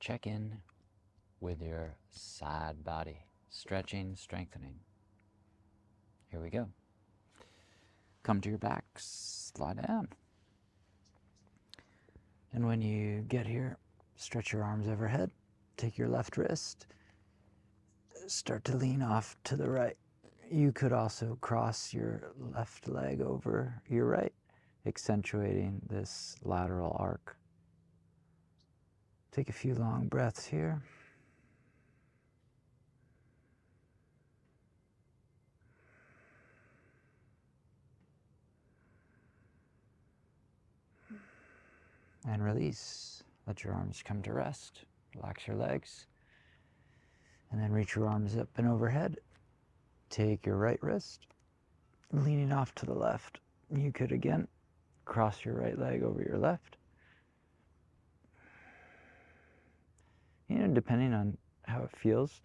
check in with your side body, stretching, strengthening. Here we go. Come to your back, slide down. And when you get here, stretch your arms overhead. Take your left wrist, start to lean off to the right. You could also cross your left leg over your right, accentuating this lateral arc. Take a few long breaths here. And release. Let your arms come to rest. Relax your legs. And then reach your arms up and overhead. Take your right wrist, leaning off to the left. You could again cross your right leg over your left. Depending on how it feels,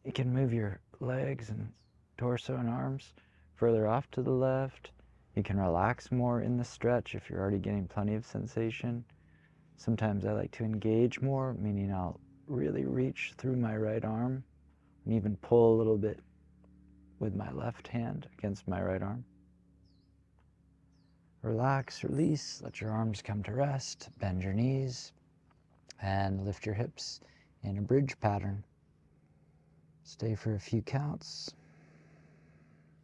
you can move your legs and torso and arms further off to the left. You can relax more in the stretch if you're already getting plenty of sensation. Sometimes I like to engage more, meaning I'll really reach through my right arm and even pull a little bit with my left hand against my right arm. Relax, release, let your arms come to rest, bend your knees, and lift your hips in a bridge pattern. Stay for a few counts,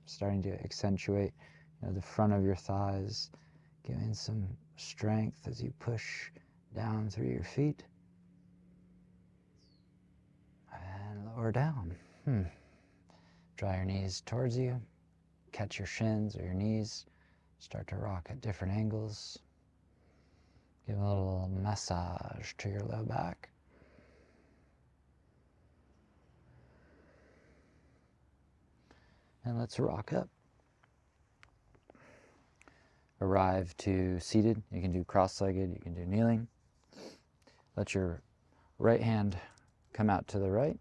starting to accentuate the front of your thighs, giving some strength as you push down through your feet. And lower down. Draw your knees towards you, catch your shins or your knees, start to rock at different angles. Give a little massage to your low back. And let's rock up. Arrive to seated. You can do cross-legged, you can do kneeling. Let your right hand come out to the right,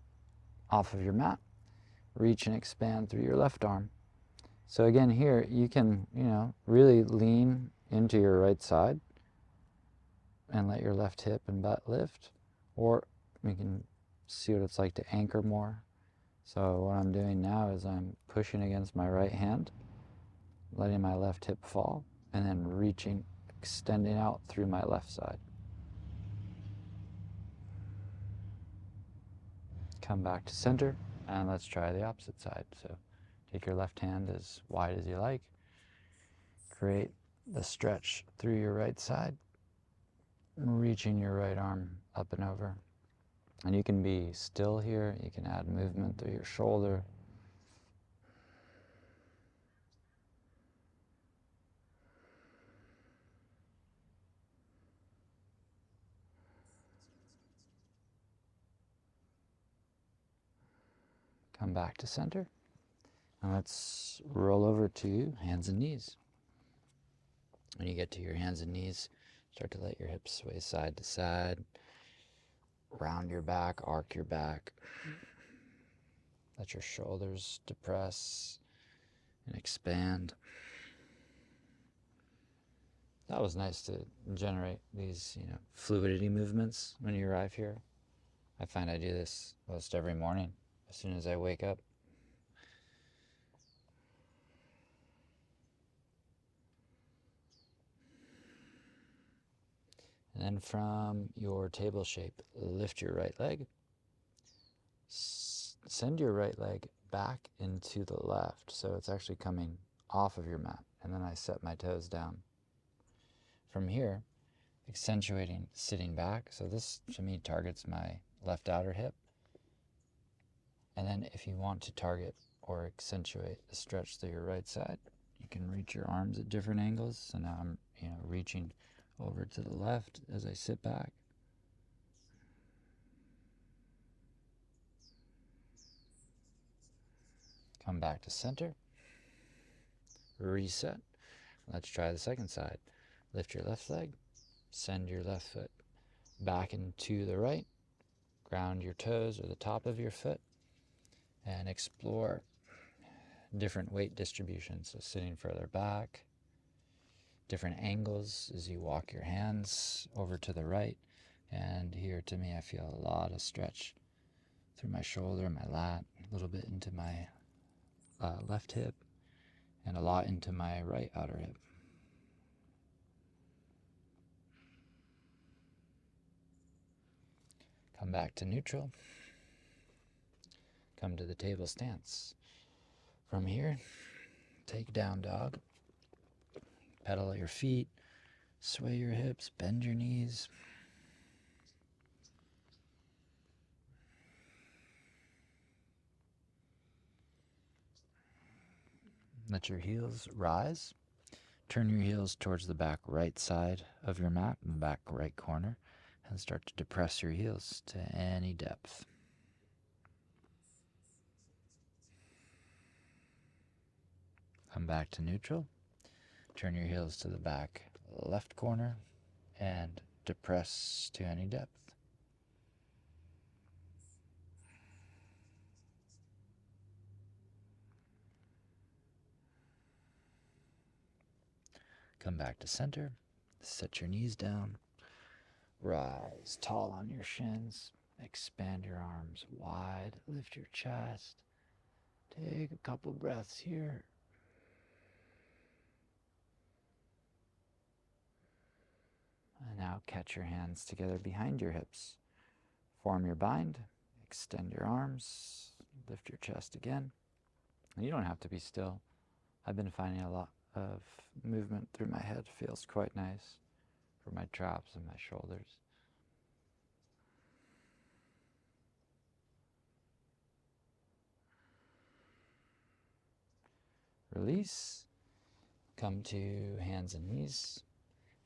off of your mat. Reach and expand through your left arm. So again here, you can, really lean into your right side and let your left hip and butt lift. Or you can see what it's like to anchor more. So what I'm doing now is I'm pushing against my right hand, letting my left hip fall, and then reaching, extending out through my left side. Come back to center, and let's try the opposite side. So take your left hand as wide as you like. Create the stretch through your right side, reaching your right arm up and over. And you can be still here. You can add movement through your shoulder. Come back to center. And let's roll over to hands and knees. When you get to your hands and knees, start to let your hips sway side to side. Round your back, arc your back. Let your shoulders depress and expand. That was nice to generate these, fluidity movements when you arrive here. I find I do this almost every morning as soon as I wake up. And then from your table shape, lift your right leg. Send your right leg back into the left, so it's actually coming off of your mat. And then I set my toes down. From here, accentuating sitting back. So this, to me, targets my left outer hip. And then if you want to target or accentuate the stretch through your right side, you can reach your arms at different angles. So now I'm, reaching over to the left as I sit back. Come back to center. Reset. Let's try the second side. Lift your left leg. Send your left foot back into the right. Ground your toes or the top of your foot. And explore different weight distributions. So sitting further back. Different angles as you walk your hands over to the right. And here to me, I feel a lot of stretch through my shoulder, my lat, a little bit into my left hip, and a lot into my right outer hip. Come back to neutral. Come to the table stance. From here, take down dog. Pedal at your feet, sway your hips, bend your knees. Let your heels rise. Turn your heels towards the back right side of your mat, in the back right corner, and start to depress your heels to any depth. Come back to neutral. Turn your heels to the back left corner and depress to any depth. Come back to center. Set your knees down. Rise tall on your shins. Expand your arms wide. Lift your chest. Take a couple breaths here. And now catch your hands together behind your hips. Form your bind. Extend your arms. Lift your chest again. And you don't have to be still. I've been finding a lot of movement through my head. Feels quite nice for my traps and my shoulders. Release. Come to hands and knees.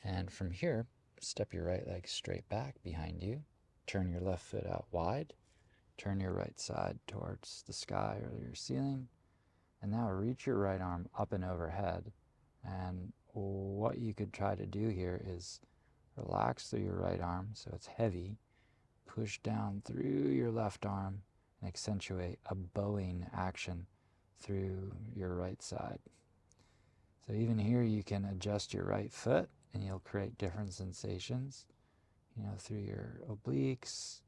And from here, step your right leg straight back behind you. Turn your left foot out wide. Turn your right side towards the sky or your ceiling. And now reach your right arm up and overhead. And what you could try to do here is relax through your right arm so it's heavy. Push down through your left arm and accentuate a bowing action through your right side. So even here you can adjust your right foot and you'll create different sensations, through your obliques,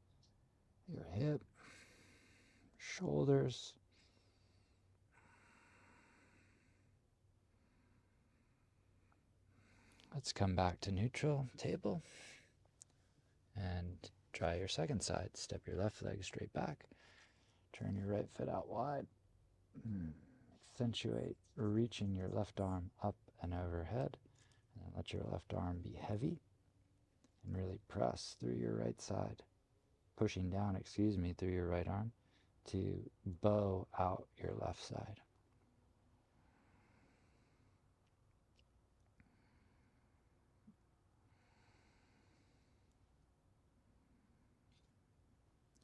your hip, shoulders. Let's come back to neutral table and try your second side. Step your left leg straight back. Turn your right foot out wide. Accentuate reaching your left arm up and overhead. And let your left arm be heavy. And really press through your right side. Pushing down, through your right arm to bow out your left side.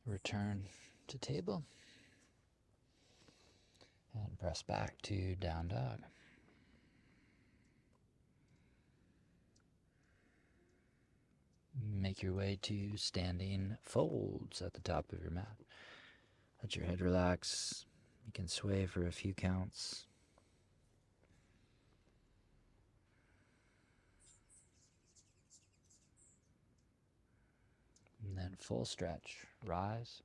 Return to table and press back to down dog. Make your way to standing folds at the top of your mat. Let your head relax. You can sway for a few counts. And then full stretch. Rise.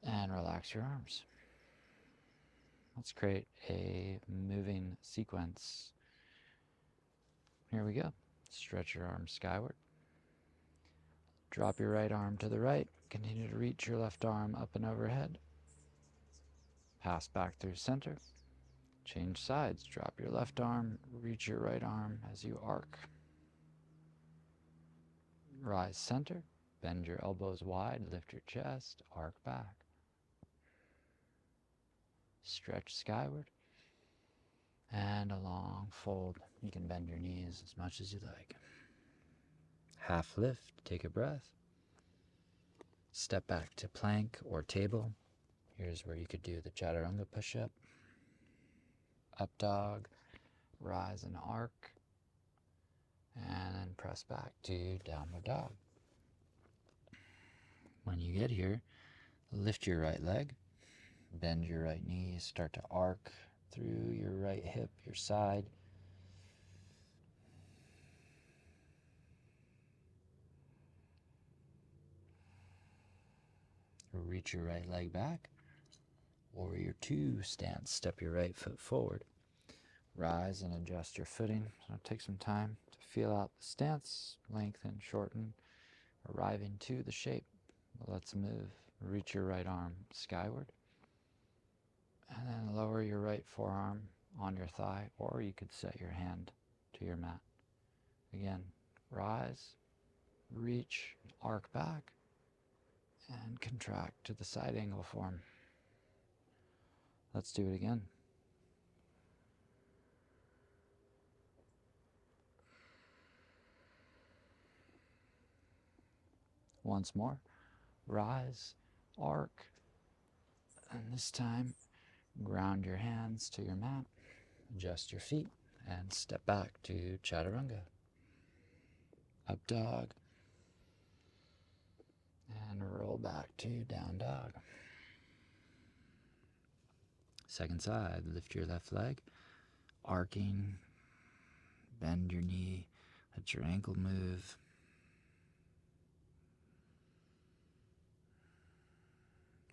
And relax your arms. Let's create a moving sequence. Here we go. Stretch your arms skyward. Drop your right arm to the right. Continue to reach your left arm up and overhead. Pass back through center. Change sides. Drop your left arm. Reach your right arm as you arc. Rise center. Bend your elbows wide. Lift your chest. Arc back. Stretch skyward. And a long fold. You can bend your knees as much as you like. Half lift. Take a breath. Step back to plank or table. Here's where you could do the chaturanga push-up. Up dog. Rise and arc. And then press back to downward dog. When you get here, lift your right leg. Bend your right knee. Start to arc through your right hip, your side. Reach your right leg back. Warrior two stance. Step your right foot forward. Rise and adjust your footing. So take some time to feel out the stance, lengthen, shorten, arriving to the shape. Let's move. Reach your right arm skyward. And then lower your right forearm on your thigh, or you could set your hand to your mat. Again, rise, reach, arc back, and contract to the side angle form. Let's do it again. Once more, rise, arc, and this time ground your hands to your mat, adjust your feet, and step back to chaturanga. Up dog, and roll back to down dog. Second side, lift your left leg, arcing, bend your knee, let your ankle move.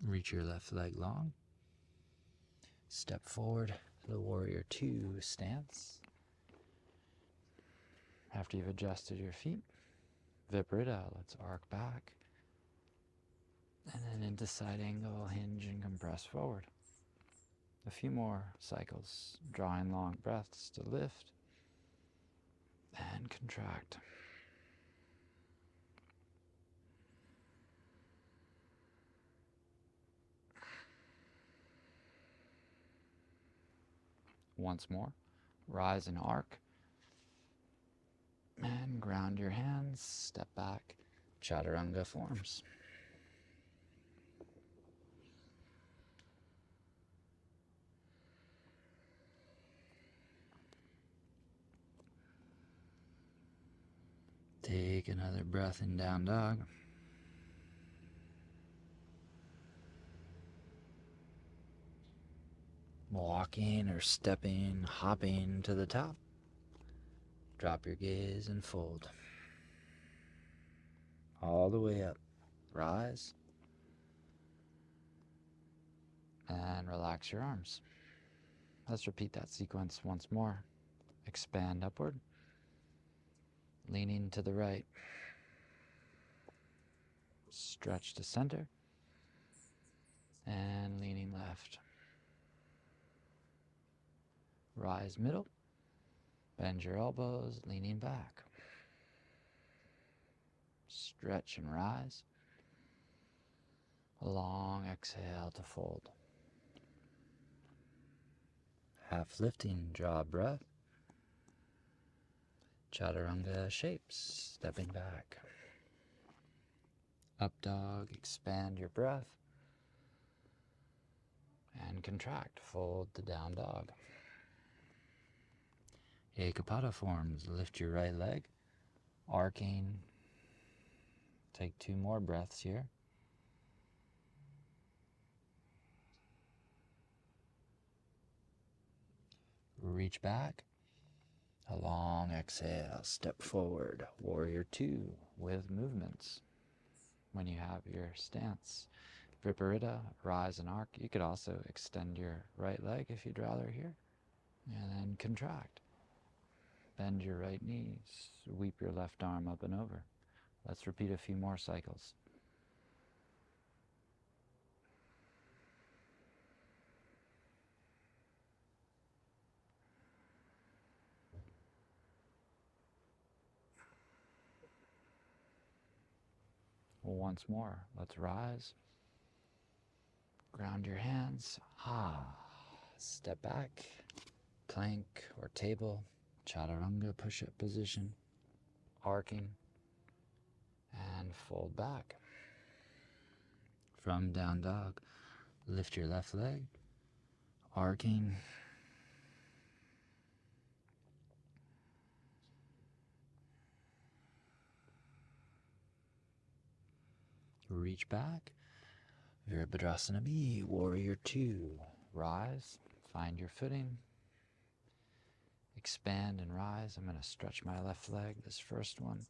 Reach your left leg long. Step forward to the warrior two stance. After you've adjusted your feet, Viparita, let's arc back. And then into side angle, hinge and compress forward. A few more cycles, drawing long breaths to lift and contract. Once more, rise and arc. And ground your hands, step back, chaturanga forms. Take another breath in down dog. Walking or stepping, hopping to the top. Drop your gaze and fold. All the way up. Rise. And relax your arms. Let's repeat that sequence once more. Expand upward. Leaning to the right. Stretch to center. And leaning left. Rise middle. Bend your elbows, leaning back. Stretch and rise. A long exhale to fold. Half lifting, draw a breath. Chaturanga shapes, stepping back. Up dog, expand your breath. And contract, fold to down dog. Ekapada forms, lift your right leg, arcing. Take two more breaths here. Reach back. A long exhale, step forward, warrior two with movements. When you have your stance, Viparita, rise and arc. You could also extend your right leg if you'd rather here. And then contract. Bend your right knee, sweep your left arm up and over. Let's repeat a few more cycles. Once more, let's rise. Ground your hands. Step back. Plank or table. Chaturanga push-up position. Arcing. And fold back. From down dog, lift your left leg. Arcing. Reach back. Virabhadrasana B, warrior two. Rise, find your footing. Expand and rise. I'm going to stretch my left leg, this first one.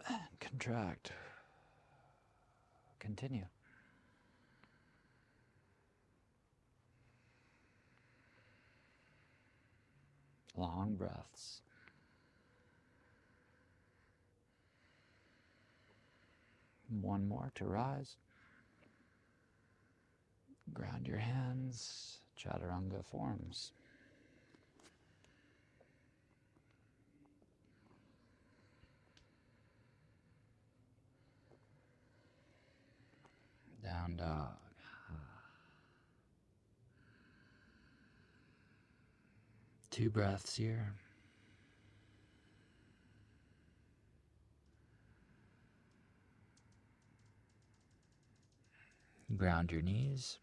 And contract. Continue. Long breaths. One more to rise. Ground your hands, chaturanga forms. Down dog. 2 breaths here. Ground your knees.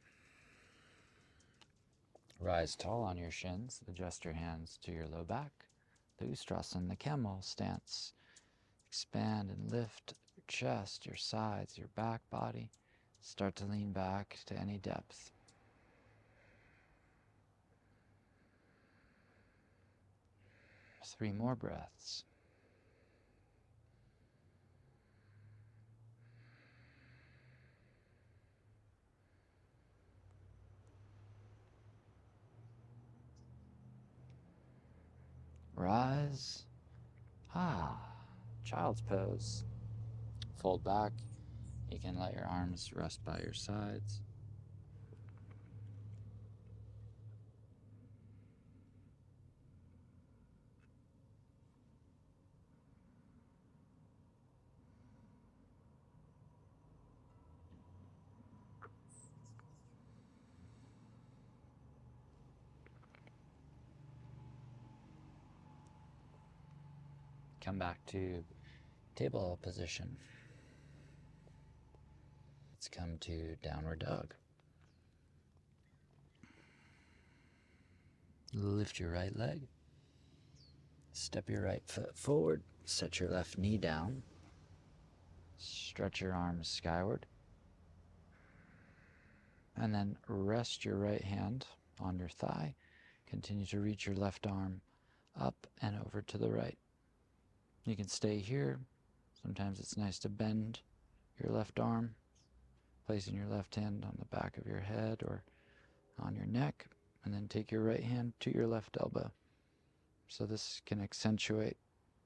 Rise tall on your shins. Adjust your hands to your low back. The Ustrasana, the camel stance. Expand and lift your chest, your sides, your back body. Start to lean back to any depth. Three more breaths. Rise. Child's pose. Fold back. You can let your arms rest by your sides. Come back to table position. Let's come to downward dog. Lift your right leg. Step your right foot forward. Set your left knee down. Stretch your arms skyward. And then rest your right hand on your thigh. Continue to reach your left arm up and over to the right. You can stay here. Sometimes it's nice to bend your left arm, placing your left hand on the back of your head or on your neck, and then take your right hand to your left elbow. So this can accentuate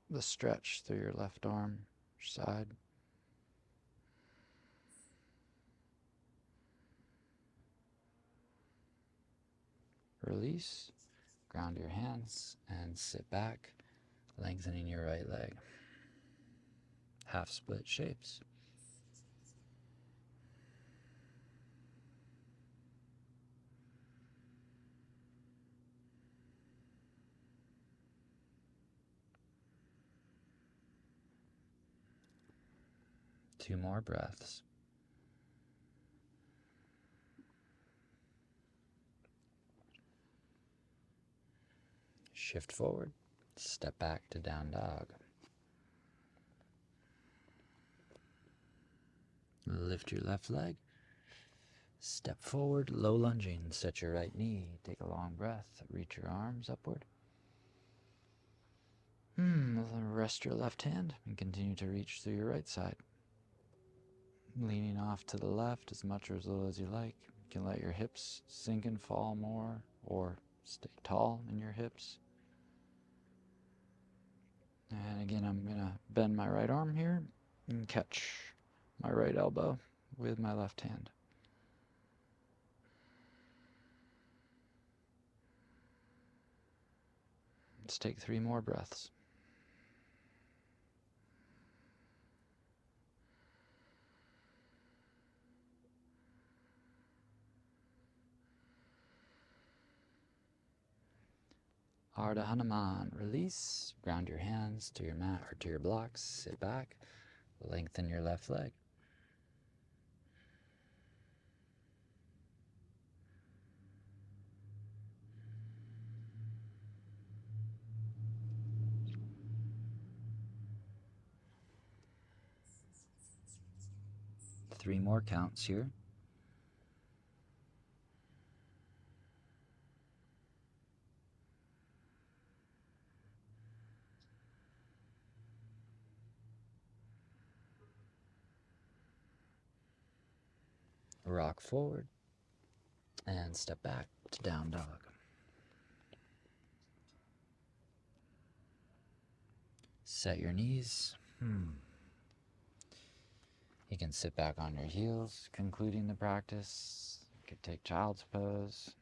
the stretch through your left arm side. Release, ground your hands, and sit back, lengthening your right leg. Half split shapes. Two more breaths. Shift forward, step back to down dog. Lift your left leg. Step forward, low lunging. Set your right knee. Take a long breath. Reach your arms upward. Rest your left hand and continue to reach through your right side. Leaning off to the left as much or as little as you like. You can let your hips sink and fall more or stay tall in your hips. And again, I'm going to bend my right arm here and catch my right elbow with my left hand. Let's take 3 more breaths. Ardha Hanuman, release, ground your hands to your mat or to your blocks, sit back, lengthen your left leg. Three more counts here. Rock forward and step back to down dog. Set your knees. You can sit back on your heels, concluding the practice. You could take child's pose.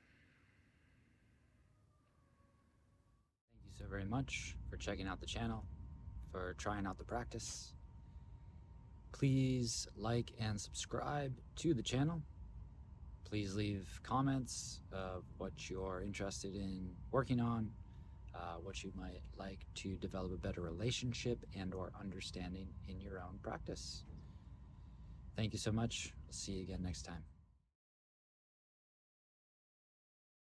Thank you so very much for checking out the channel, for trying out the practice. Please like and subscribe to the channel. Please leave comments of what you're interested in working on, what you might like to develop a better relationship and or understanding in your own practice. Thank you so much. I'll see you again next time.